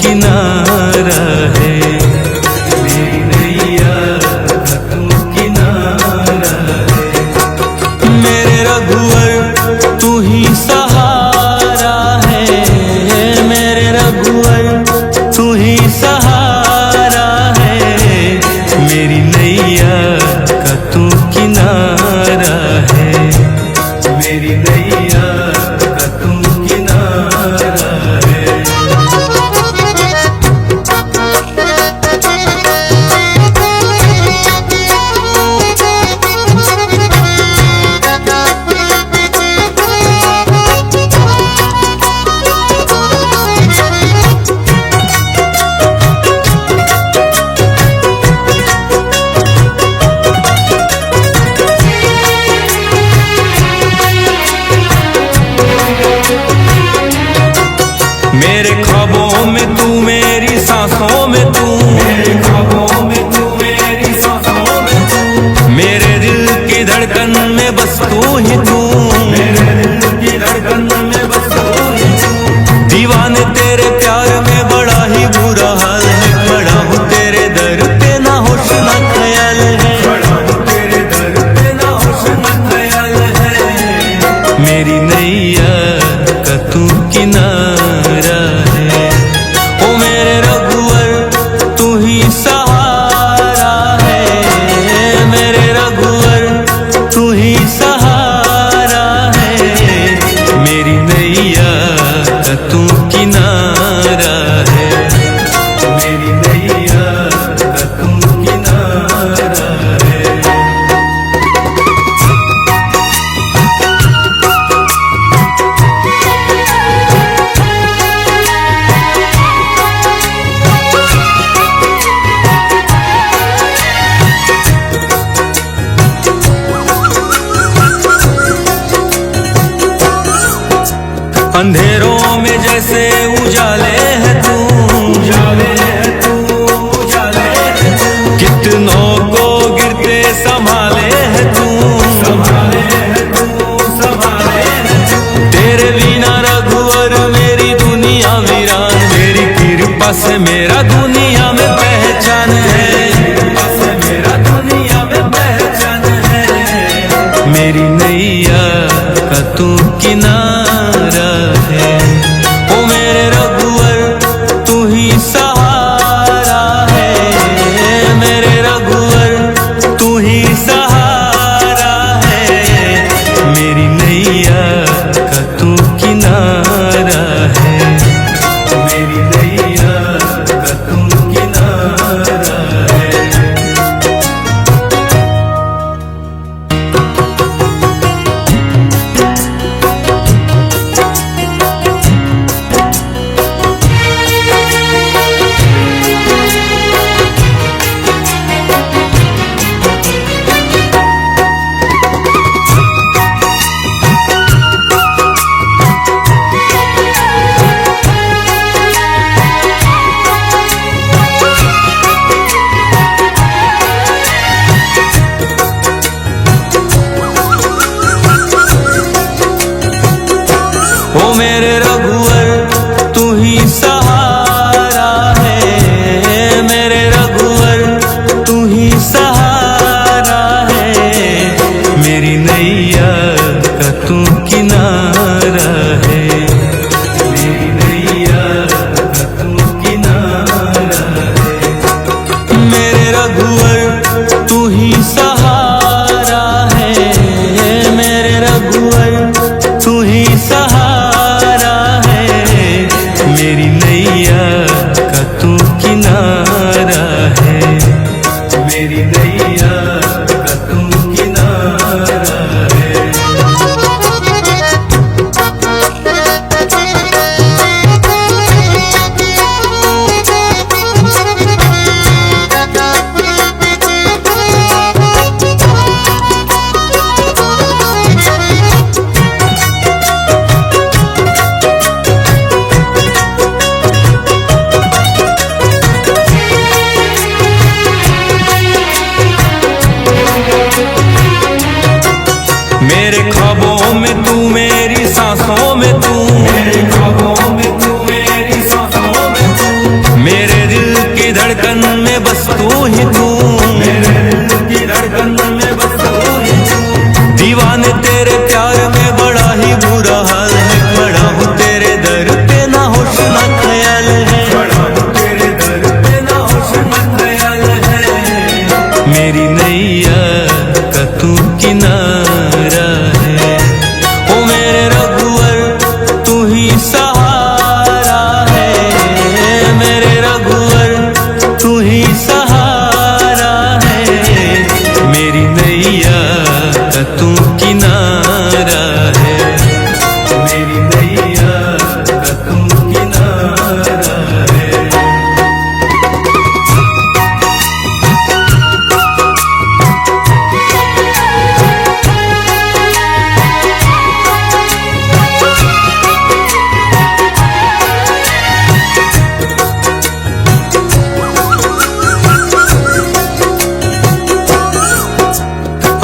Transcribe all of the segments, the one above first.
किनारा है। मेरी नैया का तू किनारा है। मेरे रघुवर तू ही सहारा है। मेरे रघुवर तू ही सहारा है। मेरी नैया का तू किनारा है। मेरी नैया का तू किनारा है। मेरे ख्वाबों में तू, मेरी सांसों में तू। मेरे ख्वाबों में तू, मेरी सांसों में तू। मेरे दिल की धड़कन में बस तू ही तू। मेरे दिल की धड़कन में बस तू ही तू। दीवाने तेरे प्यार में बड़ा ही बुरा हाल है। खड़ा हूँ तेरे दर पे ना होश ना ख्याल है। खड़ा हूँ तेरे दर पे ना होश ना ख्याल है। मेरी नैया का तू किनारा है। ओ मेरे रघुवर तू ही सहारा है। मेरे रघुवर तू ही सहारा है। मेरी नैया का तू किनारा है। मेरी नैया का तू किनारा है। अंधेरों में जैसे उजाले है तू। उजाले है तू, उजाले है तू। कितनों को गिरते संभाले है तू। संभाले है तू, संभाले है तू। तेरे बिना रघुवर मेरी दुनिया वीरान। तेरी कृपा से मेरा दुनिया में पहचान है। कृपा से मेरा दुनिया में पहचान है। मेरी नैया का तू किनारा है। ओ मेरे रघुवर तू ही सहारा है। मेरे रघुवर तू ही सहारा है। मेरी नैया का तू किनारा है। मेरी नैया का तू किनारा है।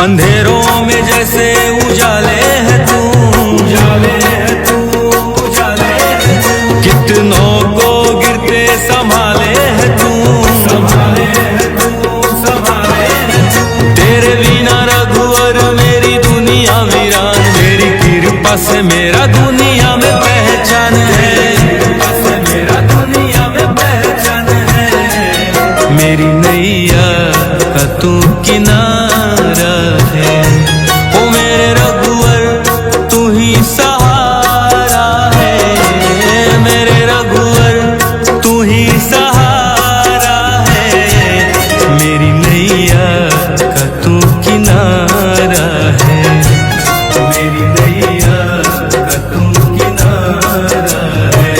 अंधेरों में जैसे उजाले है तू, उजाले है तू, उजाले है तू। कितनों को गिरते संभाले है तू, संभाले है तू, संभाले है तू। तेरे बिना रघुवर मेरी दुनिया वीरान, मेरी कृपा से मेरा दुनिया में पहचान है, कृपा से मेरा दुनिया में पहचान है। मेरी नैया का तू किनारा है, ओ मेरे रघुवर तू ही सहारा है, मेरे रघुवर तू ही सहारा है। मेरी नैया का तू किनारा है, मेरी नैया का तू किनारा है।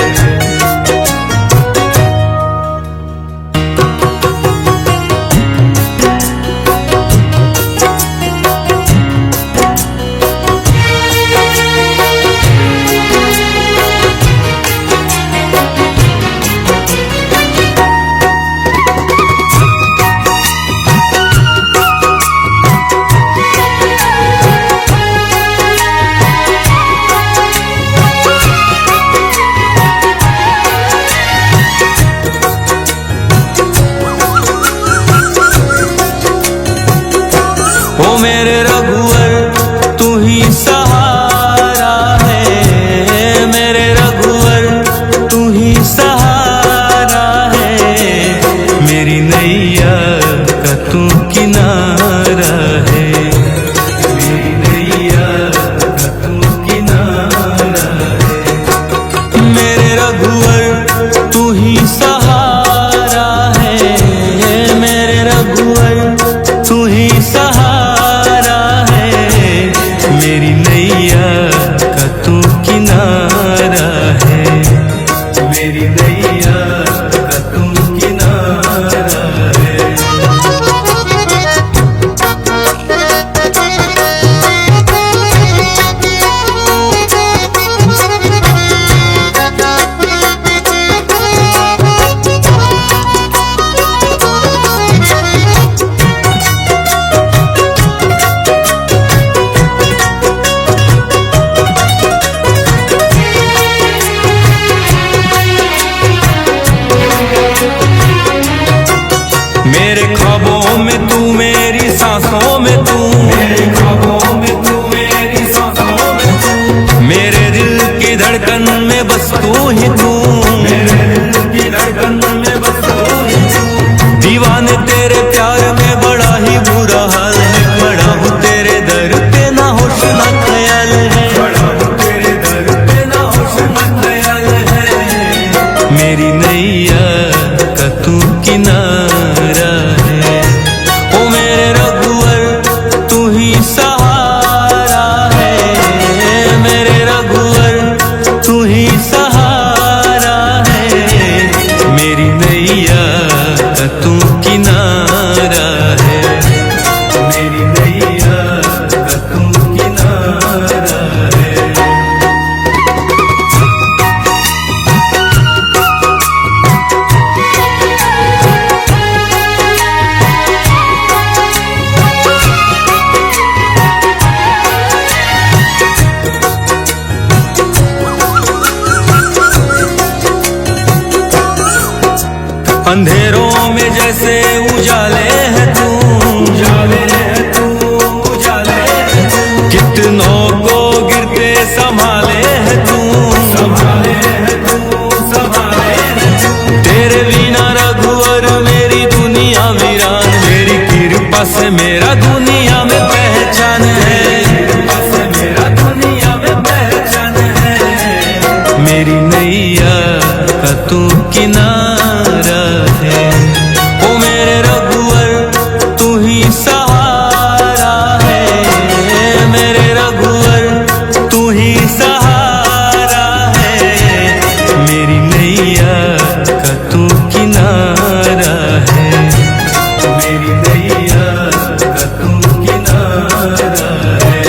ओ मेरे रघुवर तू ही सहारा है, मेरे रघुवर तू ही सहारा है। मेरी नैया का तू किनारा है, मेरी नैया का तू किनारा है। मेरे रघुवर तू ही सहारा है, मेरे रघुवर तू ही सहारा है। मेरी नैया का तू किनारा है, मेरी नैया का तू किनारा है। मेरे ख्वाबों में तू, मेरी सांसों में तू, मेरे ख्वाबों में तू, मेरी सांसों में तू। मेरे दिल की धड़कन में बस तू ही तू, मेरे दिल की धड़कन में बस तू ही तू। दीवाने तेरे प्यार में बड़ा ही बुरा हाल है, बड़ा हूँ तेरे दर पे ना होश ना ख्याल है, बड़ा हूँ तेरे दर पे ना होश ना ख्याल है। मेरी नैया का तू किनारा है, ओ मेरे रघुवर तू ही सहारा है, मेरे रघुवर तू ही सहारा है। मेरी नैया का तू किनारा है, मेरी नैया का तू किनारा है। अंधेरों में जैसे उजाले है तू, उजाले है तू, उजाले है तू। कितनों को गिरते संभाले है तू, संभाले है तू, संभाले है तू। तेरे बिना रघुवर मेरी दुनिया वीरान, मेरी कृपा से मेरा दुनिया में पहचान है, कृपा से मेरा दुनिया में पहचान है। मेरी नैया का तू किनारा है, ओ मेरे रघुवर तू ही सहारा है, मेरे रघुवर तू ही सहारा है। मेरी नैया का तू किनारा है, मेरी नैया का तू किनारा है।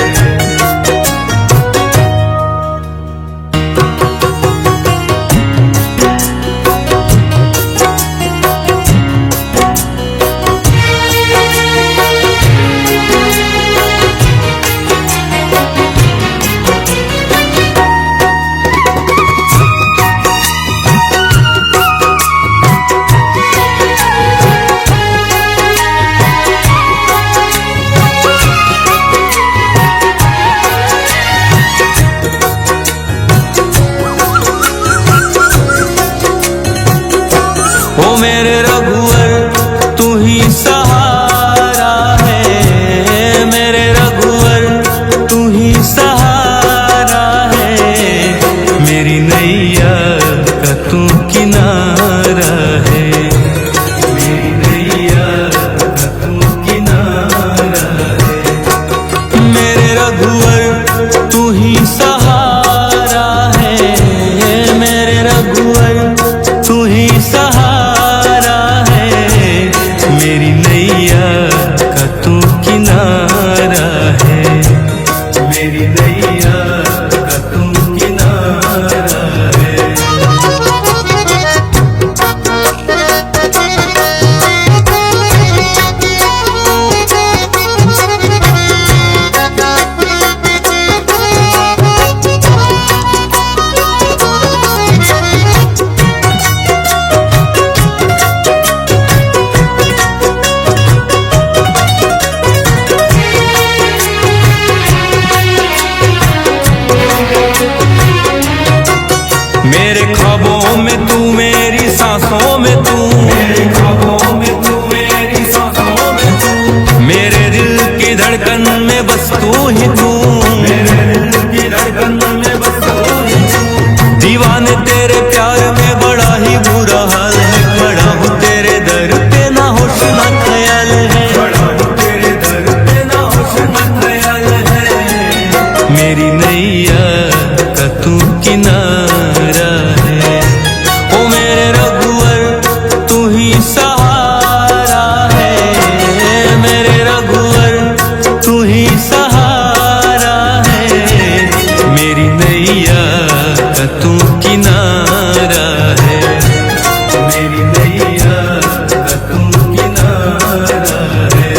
नैया का तू किनारा है, मेरी नैया का तू किनारा है। मेरे रघुवर तू ही सहारा है, मेरे रघुवर तू ही सहारा है, मेरी नैया का तू किनारा है, मेरी नैया का तू किनारा है। मेरे ख्वाबों में तू, मेरी सांसों में तू, मेरे ख्वाबों में तू, मेरी सांसों में तू, मेरे दिल की धड़कन में बस तू ही तू, मेरे दिल की धड़कन में बस तू ही तू। दीवाने तेरे प्यार में बड़ा ही बुरा हाल है, खड़ा हूँ तेरे दर पे ना होश ना ख्याल है, खड़ा हूँ तेरे दर पे ना होश ना ख्याल है, मेरी नैया का तू किनारा है। ओ मेरे रघुवर तू ही सहारा है, मेरे रघुवर तू ही सहारा है, मेरी नैया का तू किनारा है, मेरी नैया का तू किनारा है।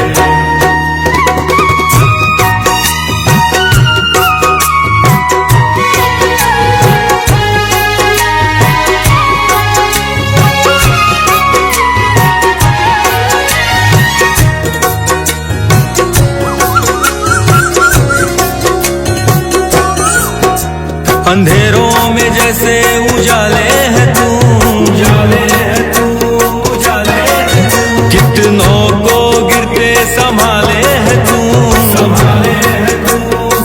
अंधेरों में जैसे उजाले है तू, उजाले है तू, उजाले है तू, कितनों को गिरते संभाले है तू, संभाले है तू,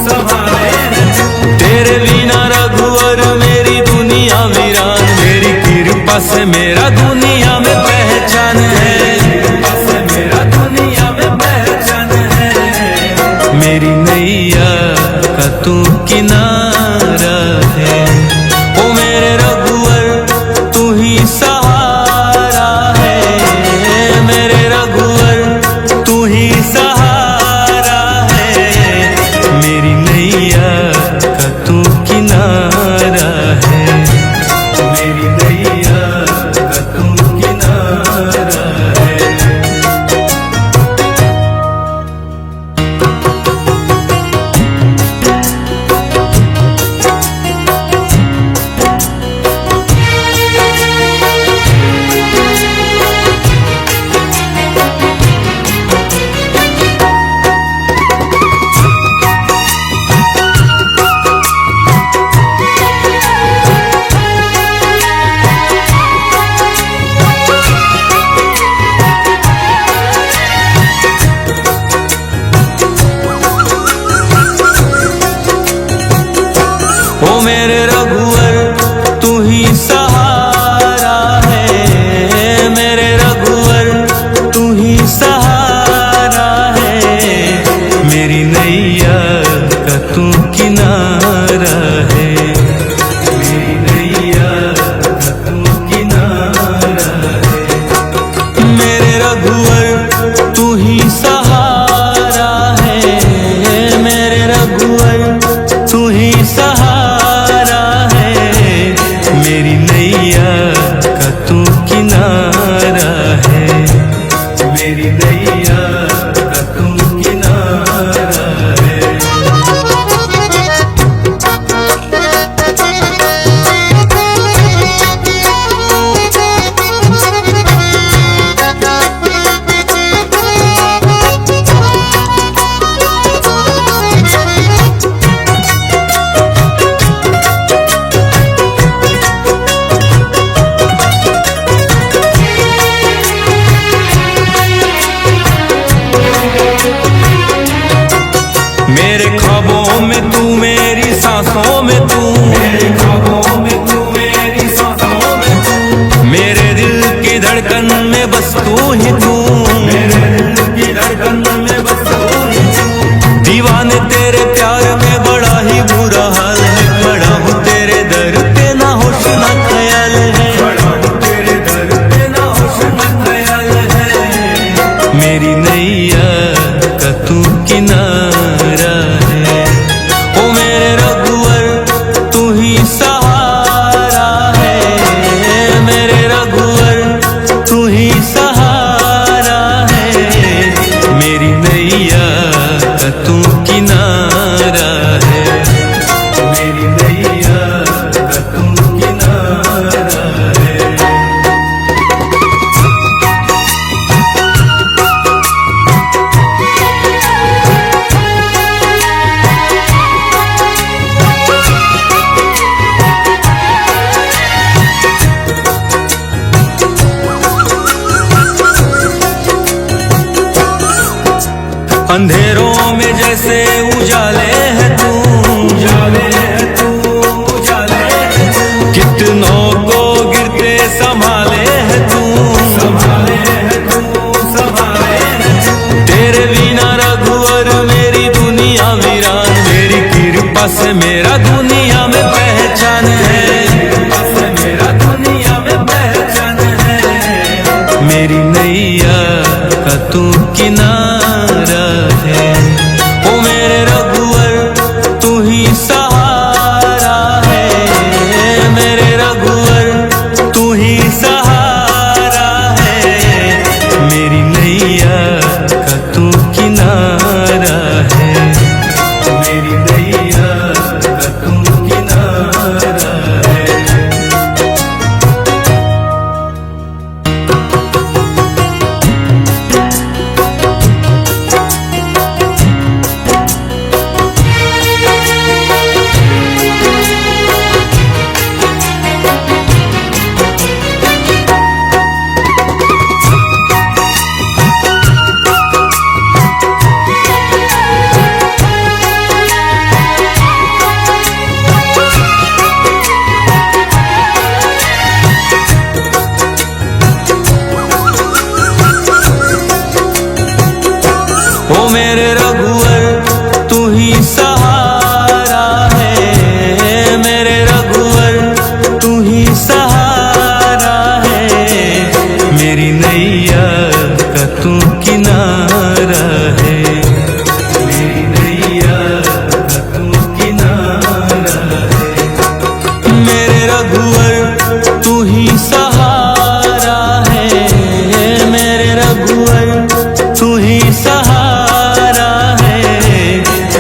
संभाले है तू। तेरे बिना रघुवर मेरी दुनिया वीरान, मेरी कृपा से मेरा दुनिया में पहचान है, कृपा से मेरा दुनिया में पहचान है, मेरी नैया का तू किनारा है। ओ मेरे रघुवर तू ही सहारा है, मेरे रघुवर तू ही सहारा है, मेरी नैया का तू किनारा है, मेरी नैया का तू किनारा है। अंधेरों में जैसे उजाले है तू, उजाले है तू, उजाले है तू। कितनों को गिरते संभाले है तू, संभाले है तू, संभाले है तू। तेरे बिना रघुवर मेरी दुनिया वीरान, मेरी कृपा से मेरा दुनिया में पहचान है, कृपा से मेरा दुनिया में पहचान है। मेरी नैया का तू किनारा है, ओ मेरे रघुवर तू ही सहारा है, मेरे रघुवर तू ही सहारा है। मेरी नैया का तू किनारा है, मेरी नैया का तू किनारा है। ओ मेरे रघुवर तू ही सहारा है, मेरे रघुवर तू ही सहारा है। मेरी नैया का तू किनारा है, मेरी नैया का तू किनारा है। मेरे रघुवर तू ही सहारा है, मेरे रघुवर तू ही सहारा।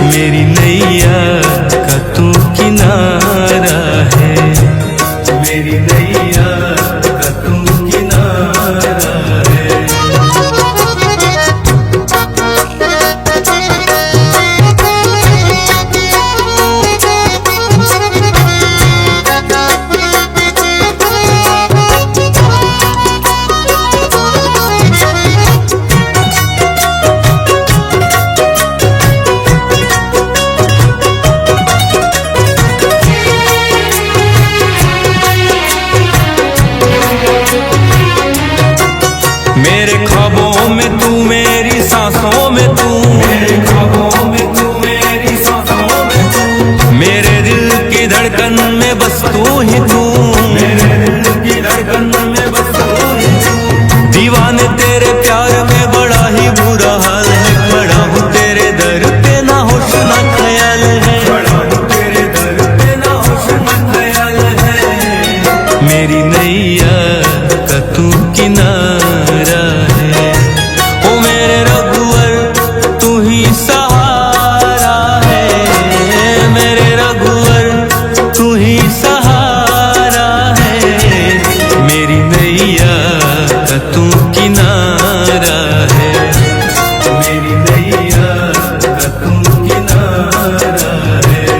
मेरी नैया का तू किनारा है, मेरी नैया का तू किनारा है। मेरे ख्वाबों में तू, मेरी सांसों में तू, मेरे ख्वाबों में तू, मेरी सांसों में तू। मेरे दिल की धड़कन में बस तू ही तू, मेरे दिल की धड़कन में बस तू ही तू। दीवाने तेरे प्यार में बड़ा ही बुरा हाल है, खड़ा हूँ तेरे दर पे ना होश ना ख्याल है, खड़ा हूँ तेरे दर पे ना होश ना ख्याल है। मेरी नैया का तू किनारा है, ओ मेरे रघुवर तू ही सहारा है, मेरे रघुवर तू ही सहारा है। मेरी नैया का तू किनारा है, मेरी नैया का तू किनारा है।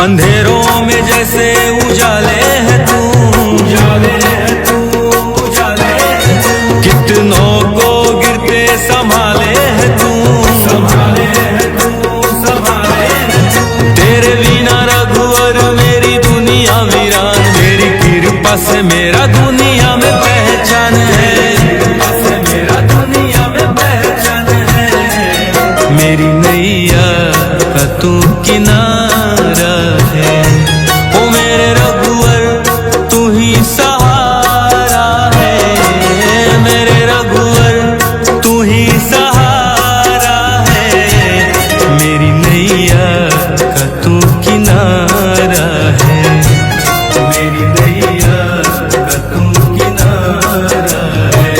अंधेरों में जैसे उजाले है तू, उजाले है तू, उजाले है तू। कितनों को गिरते संभाले है तू, संभाले है तू, संभाले है तू। तेरे बिना रघुवर मेरी दुनिया वीरान, मेरी कृपा से मेरा दुनिया में पहचान है, कृपा से मेरा दुनिया में पहचान है। मेरी नैया का तू किनारा है, ओ मेरे रघुवर तू ही सहारा है, मेरे रघुवर तू ही सहारा है। मेरी नैया का तू किनारा है, मेरी नैया का तू किनारा है।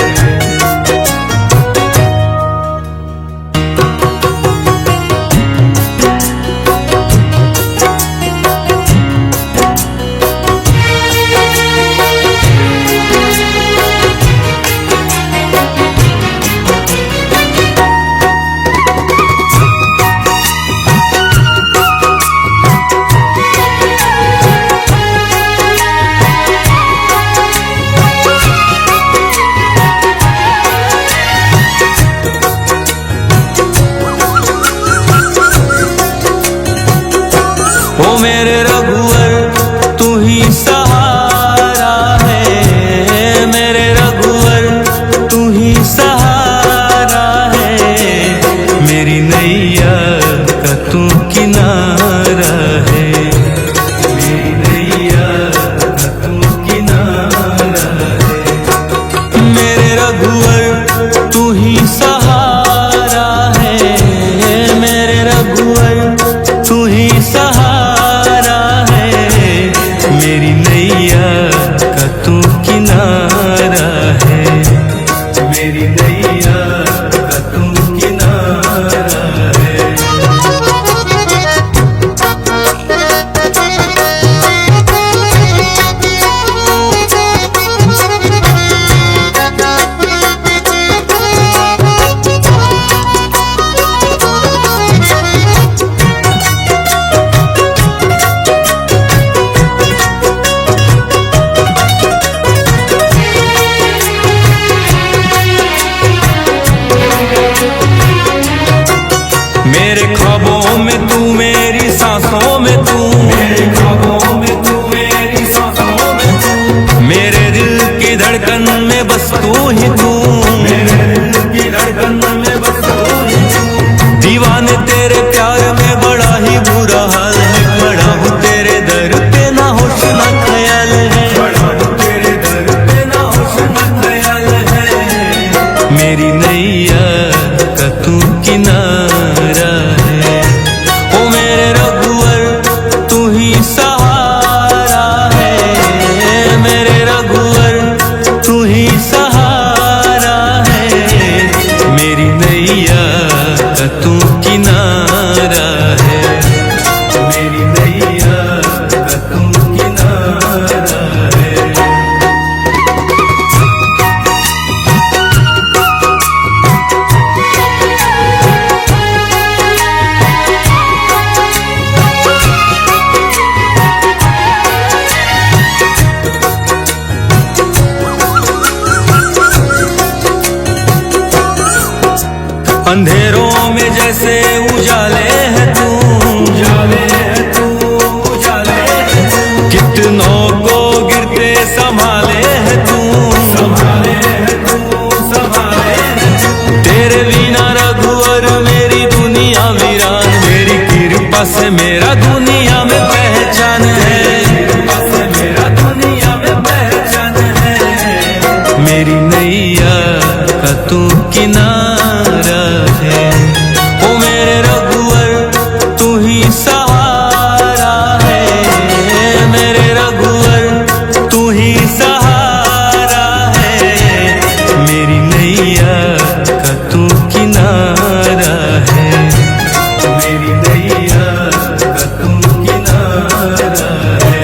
तू किनारा है, मेरी नैया का तू किनारा है। मेरे रघुवर तू ही सहारा है, मेरे रघुवर तू ही सहारा है, मेरी नैया का तू किनारा है, मेरी नैया का तू किनारा है। मेरे ख्वाबों में तू, मेरी सांसों में तू, मेरे ख्वाबों में तू, मेरी सांसों में तू, मेरे दिल की धड़कन में बस तू ही तू, मेरे दिल की धड़कन में बस तू ही तू। दीवाने तेरे प्यार में बड़ा ही बुरा हाल है, खड़ा हूँ तेरे दर पे ना होश ना ख्याल है, खड़ा हूँ तेरे दर पे ना होश ना ख्याल है, मेरी नैया का तू किनारा है। ओ मेरे रघुवर तू ही सहारा है, मेरे रघुवर तू ही सहारा है, मेरी नैया का तू किनारा है, मेरी नैया का तू किनारा है। अंधेरों में जैसे उजाले है तू, उजाले है तू, उजाले है तू, कितनों को गिरते संभाले है तू, संभाले है तू, संभाले है तू। तेरे बिना रघुवर मेरी दुनिया वीरान, मेरी कृपा से मेरा दुनिया में पहचान है, कृपा से मेरा दुनिया में पहचान है, मेरी नैया का तू किनारा है। ओ मेरे रघुवर तू ही सहारा है, मेरे रघुवर तू ही सहारा है, मेरी नैया का तू किनारा है, मेरी नैया का तू किनारा है।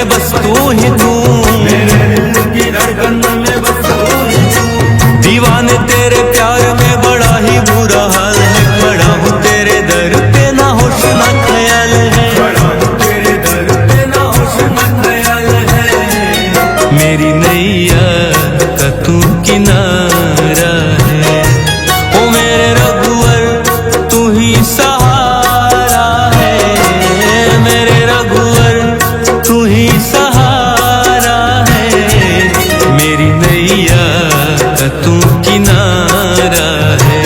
में बस तू ही तू, मेरे दिल की धड़कन में बस तू ही तू। दीवाने तेरे प्यार में बड़ा ही बुरा हाल है, खड़ा हूँ तेरे दर पे ना होश ना ख्याल है, खड़ा हूँ तेरे दर पे ना होश ना ख्याल है। मेरी नैया का तू किनारा है, ओ मेरे रघुवर तू ही सहारा है, मेरे रघुवर तू ही सहारा है। मेरी नैया का तू किनारा है,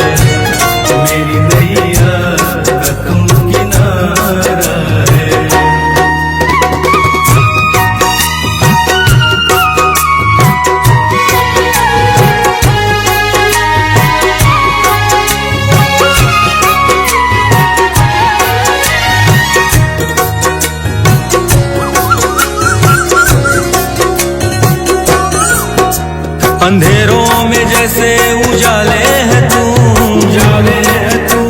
मेरी नैया का तू किनारा है। अंधेरों में जैसे उजाले है तू, उजाले है तू,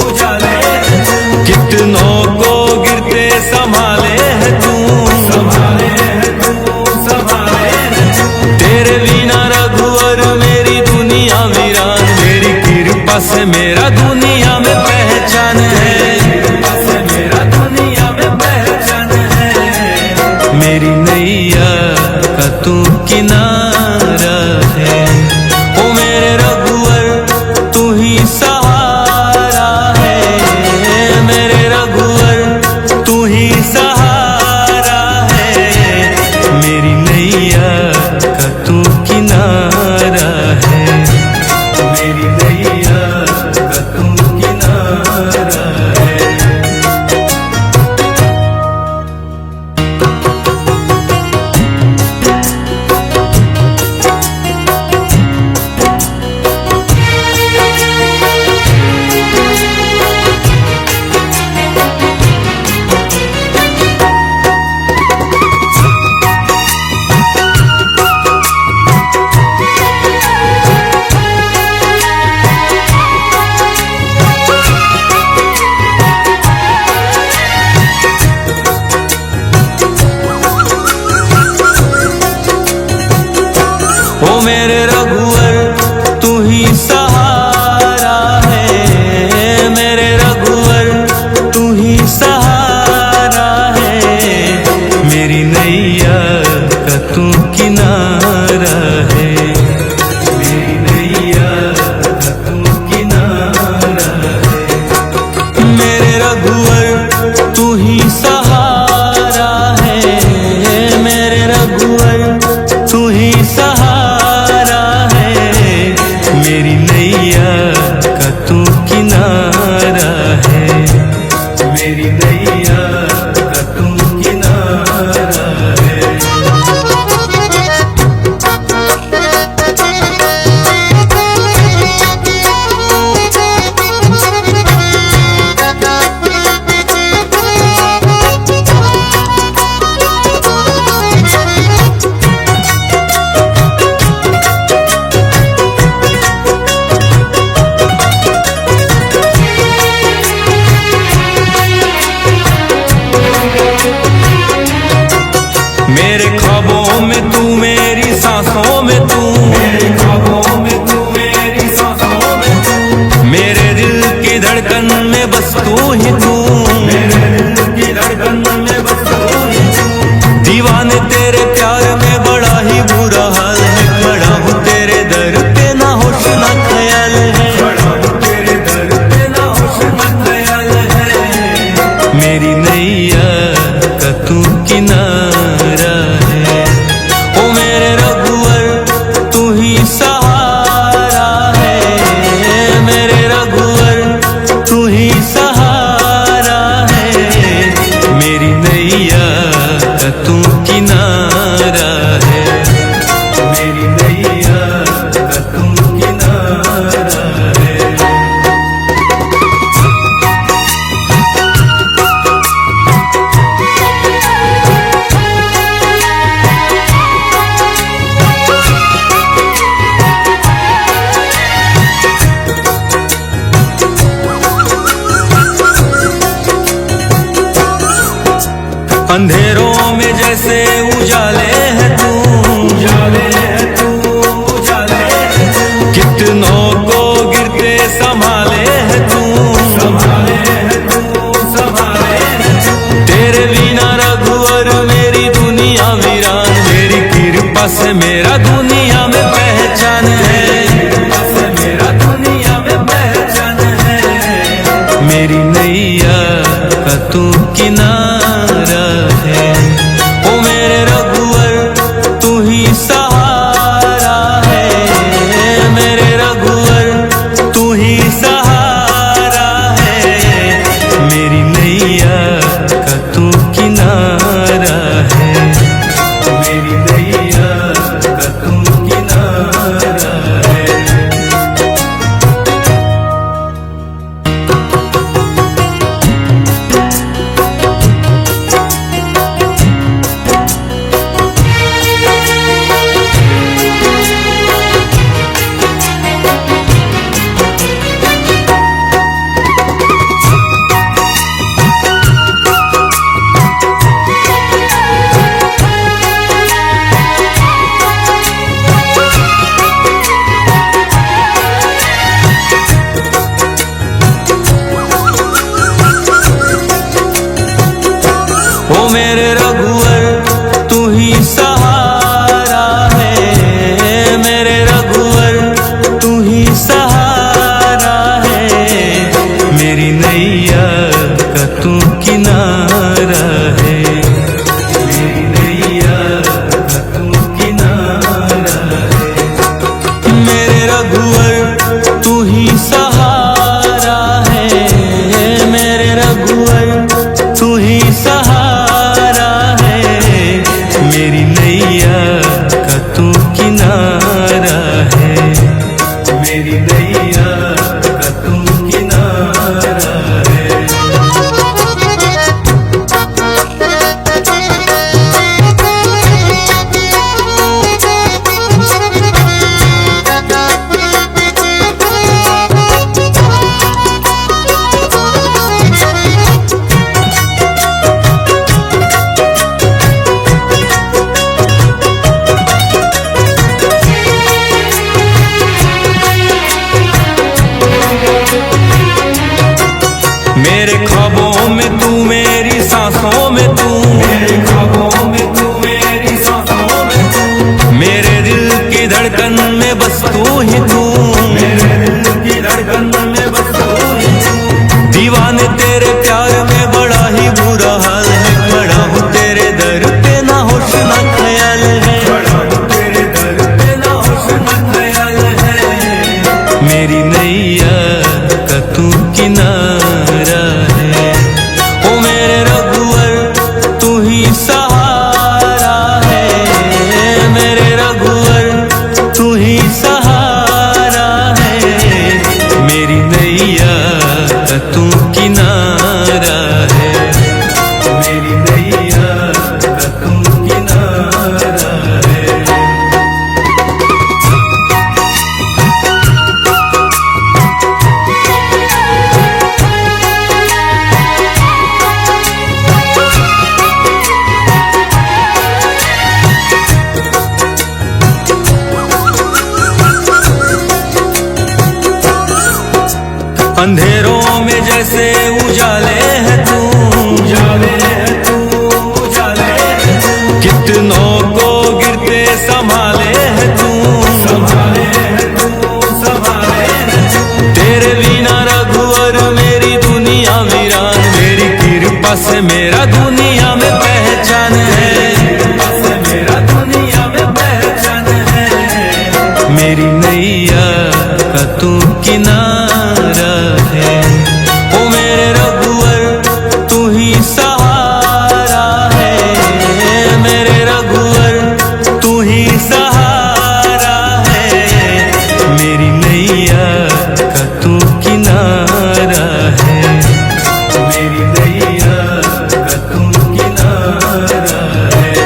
उजाले है तू। कितनों को गिरते संभाले है तू, संभाले है तू, संभाले है तू। तेरे बिना रघुवर मेरी दुनिया वीरान, मेरी कृपा से मेरा दुनिया में पहचान है, कृपा से मेरा दुनिया में पहचान है। मेरी नैया का तू किनारा है, ओ मेरे रघुवर तू ही सहारा है, मेरे रघुवर तू ही सहारा है। मेरी नैया का तू किनारा है, मेरी नैया का तू किनारा है। अंधेरों में जैसे उजाले है तू, उजाले है तू, उजाले है तू। कितनों को गिरते संभाले है तू, संभाले है तू, संभाले है तू। तेरे बिना रघुवर मेरी दुनिया वीरान, मेरी कृपा से मेरा दुनिया में पहचान है, कृपा से मेरा दुनिया में पहचान है। मेरी नैया का तू किनारा है, ओ मेरे रघुवर तू ही सहारा है, मेरे रघुवर तू ही सहारा है। मेरी नैया का तू किनारा है, मेरी नैया का तू किनारा है। ओ मेरे रघुवर तू ही सहारा है, मेरे रघुवर तू ही सहारा है। मेरी नैया का तू किनारा है, मेरी नैया का तू किनारा है। मेरे रघुवर तू ही सहारा है, मेरे रघुवर तू ही सहारा है। मेरी नैया का तू किनारा है, मेरी नैया का तू किनारा है। मेरे ख्वाबों में तू, मेरी सांसों में तू, मेरे ख्वाबों में तू, मेरी सांसों में तू। मेरे दिल की धड़कन में बस तू ही तू, मेरे दिल की धड़कन में बस तू ही तू। दीवाने तेरे प्यार में बड़ा ही बुरा हाल है, खड़ा हूँ तेरे दर पे ना होश ना ख्याल है, खड़ा हूँ तेरे दर पे ना होश ना ख्याल है। मेरी नैया का तू किनारा है, ओ मेरे रघुवर तू ही सहारा है, मेरे रघुवर तू ही सहारा है। मेरी नैया का तू किनारा है, मेरी नैया का तू किनारा है। अंधेरों में जैसे उजाले है तू, उजाले है तू, उजाले है तू। कितनों को गिरते संभाले है तू, संभाले है तू, संभाले है तू। तेरे बिना रघुवर मेरी दुनिया वीरान, मेरी कृपा से मेरा दुनिया में पहचान है, कृपा से मेरा दुनिया में पहचान है। मेरी नैया का तू किनारा है, ओ मेरे रघुवर तू ही सहारा है, मेरे रघुवर तू ही सहारा है। मेरी नैया का तू किनारा है, मेरी नैया का तू किनारा है।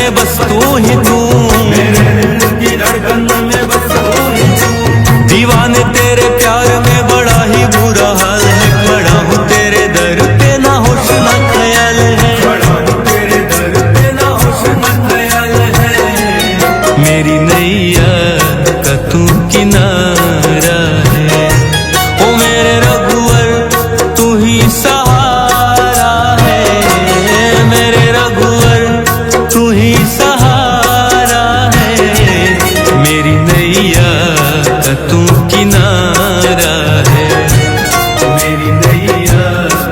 में बस तू ही तू, मेरे दिल की धड़कन में बस तू ही तू। दीवाने तेरे प्यार में बड़ा ही बुरा हाल है, खड़ा हूँ तेरे दर पे ना होश ना ख्याल है, खड़ा हूँ तेरे दर पे ना होश ना ख्याल है। मेरी नैया का तू किनारा है, ओ मेरे रघुवर तू ही सहारा है, मेरे रघुवर तू ही सहारा है। मेरी नैया का तू किनारा है, मेरी नैया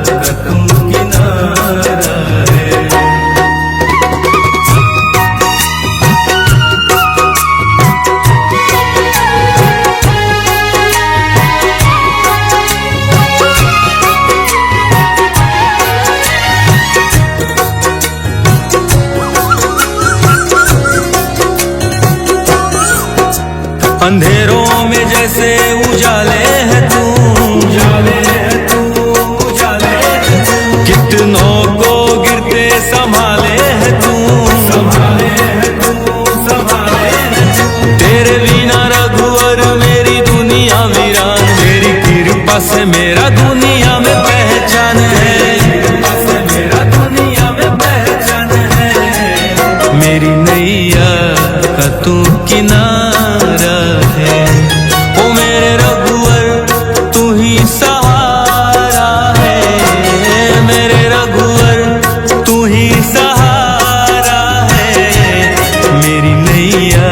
का तू किनारा है। अंधेरों में जैसे उजाले है तू, उजाले है तू, उजाले है तू। कितनों को गिरते संभाले है तू, संभाले है तू, संभाले है तू। तेरे बिना रघुवर मेरी दुनिया वीरान, तेरी कृपा से मेरा दुनिया में पहचान है, कृपा से मेरा दुनिया में पहचान है। मेरी नैया का तू किनारा है, ओ मेरे रघुवर तू ही सहारा है, मेरे रघुवर तू ही सहारा है। मेरी नैया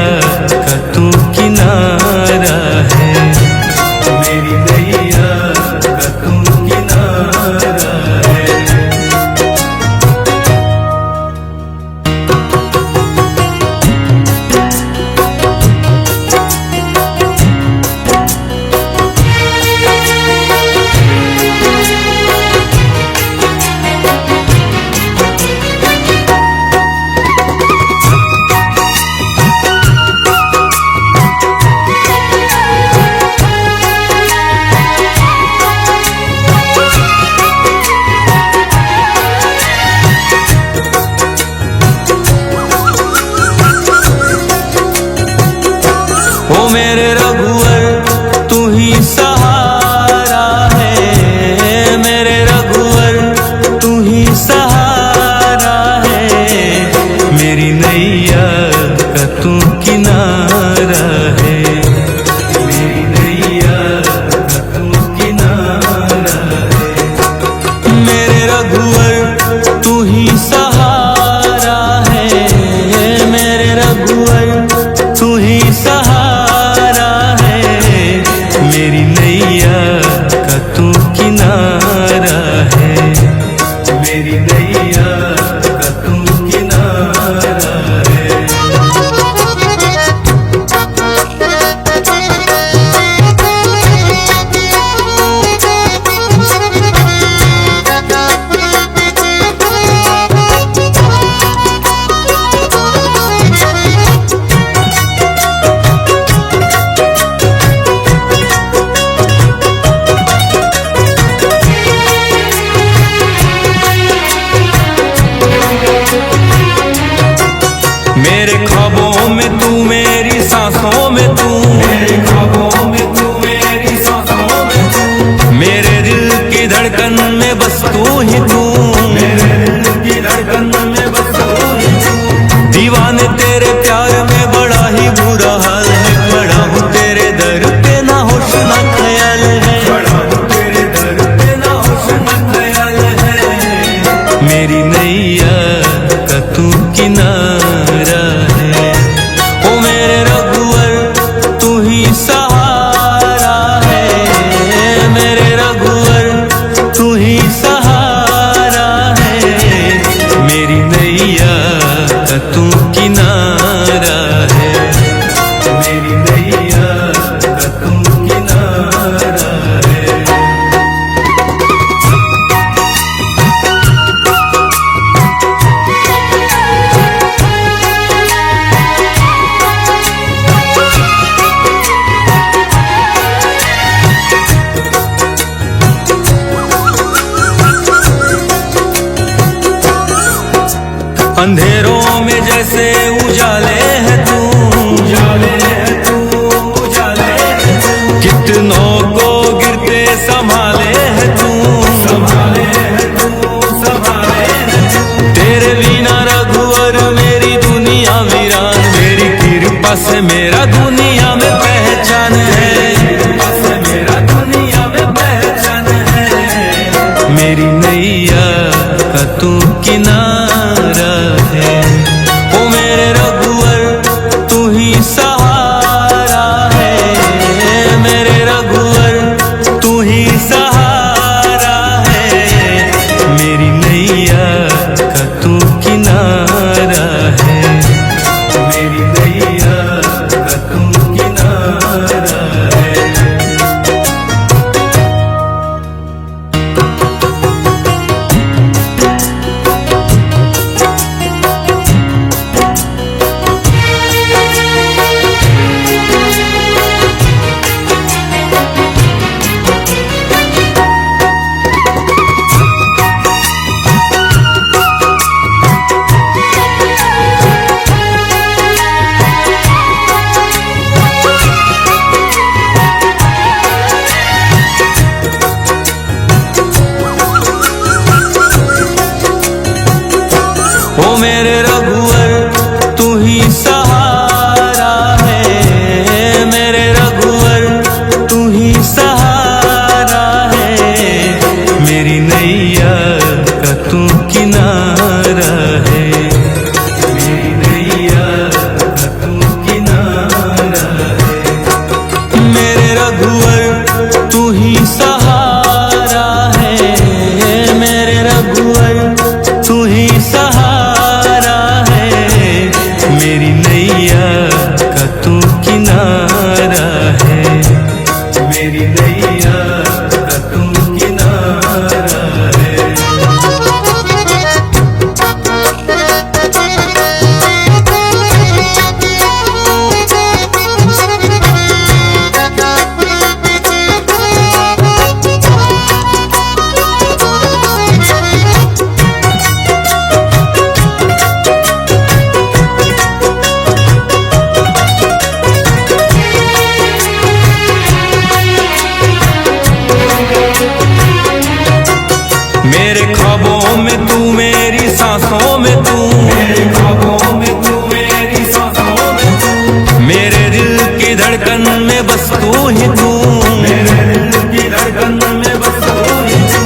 का तू किनारा है, मेरी नैया का तू किनारा है। ओ मेरे रघुवर तू ही सहारा है, मेरे रघुवर तू ही सहारा है। मेरी नैया का तू किनारा है, मेरी नैया का तू किनारा है। मेरे रघुवर तू ही सहारा है, मेरे रघुवर तू ही सहारा है। मेरी नैया का तू किनारा है, मेरी नैया का तू किनारा है। मेरे ख्वाबों में तू, मेरी सांसों में तू, मेरे ख्वाबों में तू, मेरी सांसों में तू। मेरे दिल की धड़कन में बस तू ही तू, मेरे दिल की धड़कन में बस तू ही तू। दीवाने तेरे प्यार में बड़ा ही बुरा हाल है, खड़ा हूँ तेरे दर पे ना होश ना ख्याल है, खड़ा हूँ तेरे दर पे ना होश ना ख्याल है। मेरी नैया का तू किनारा है, ओ मेरे रघुवर तू ही सहारा है, मेरे रघुवर तू ही सहारा है। मेरी नैया का तू किनारा है, मेरी नैया का तू किनारा है। अंधेरों में जैसे जैसे उजाले है तू, उजाले है तू, उजाले है तू। कितनों को गिरते संभाले है तू, संभाले है तू, संभाले है तू। तेरे बिना रघुवर मेरी दुनिया वीरान, मेरी कृपा से मेरा दुनिया में पहचान है, कृपा से मेरा दुनिया में पहचान है। मेरी नैया का तू किनारा है, ओ मेरे रघुवर तू ही सहारा है, मेरे रघुवर तू ही सहारा है। मेरी नैया का तू किनारा है, मेरी नैया का तू किनारा है। ओ मेरे रघुवर तू ही सहारा है, मेरे रघुवर तू ही सहारा है। मेरी नैया का तू किनारा है, मेरी नैया का तू किनारा है। मेरे रघुवर तू ही सहारा है, मेरे रघुवर तू ही सहारा है। मेरी नैया का तू किनारा है, मेरी नैया का तू किनारा है। मेरे ख्वाबों में तू, मेरी सांसों में तू, मेरे ख्वाबों में तू, मेरी सांसों में तू। मेरे दिल की धड़कन में बस तू ही तू, मेरे दिल की धड़कन में बस तू ही तू।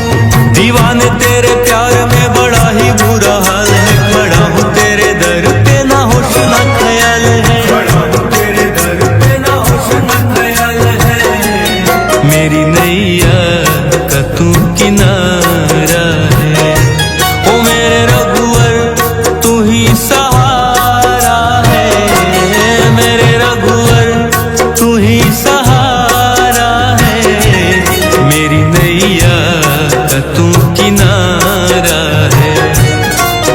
दीवाने तेरे प्यार में बड़ा ही बुरा हाल है, खड़ा हूँ तेरे दर पे ना होश ना ख्याल है, खड़ा हूँ तेरे दर पे ना होश ना ख्याल है। मेरी नैया का तू किनारा है, ओ मेरे रघुवर तू ही सहारा है, मेरे रघुवर तू ही सहारा है। मेरी नैया का तू किनारा है,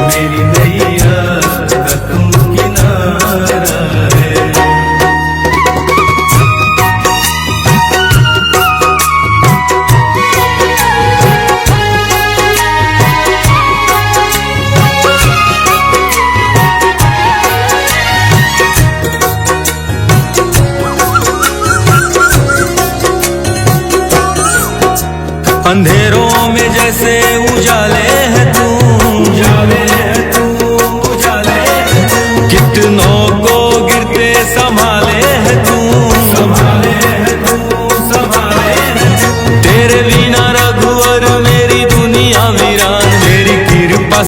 मेरी नैया का तू किनारा है। अंधेरों में जैसे उजाले है तू, उजाले है तू, उजाले है तू। कितनों को गिरते संभाले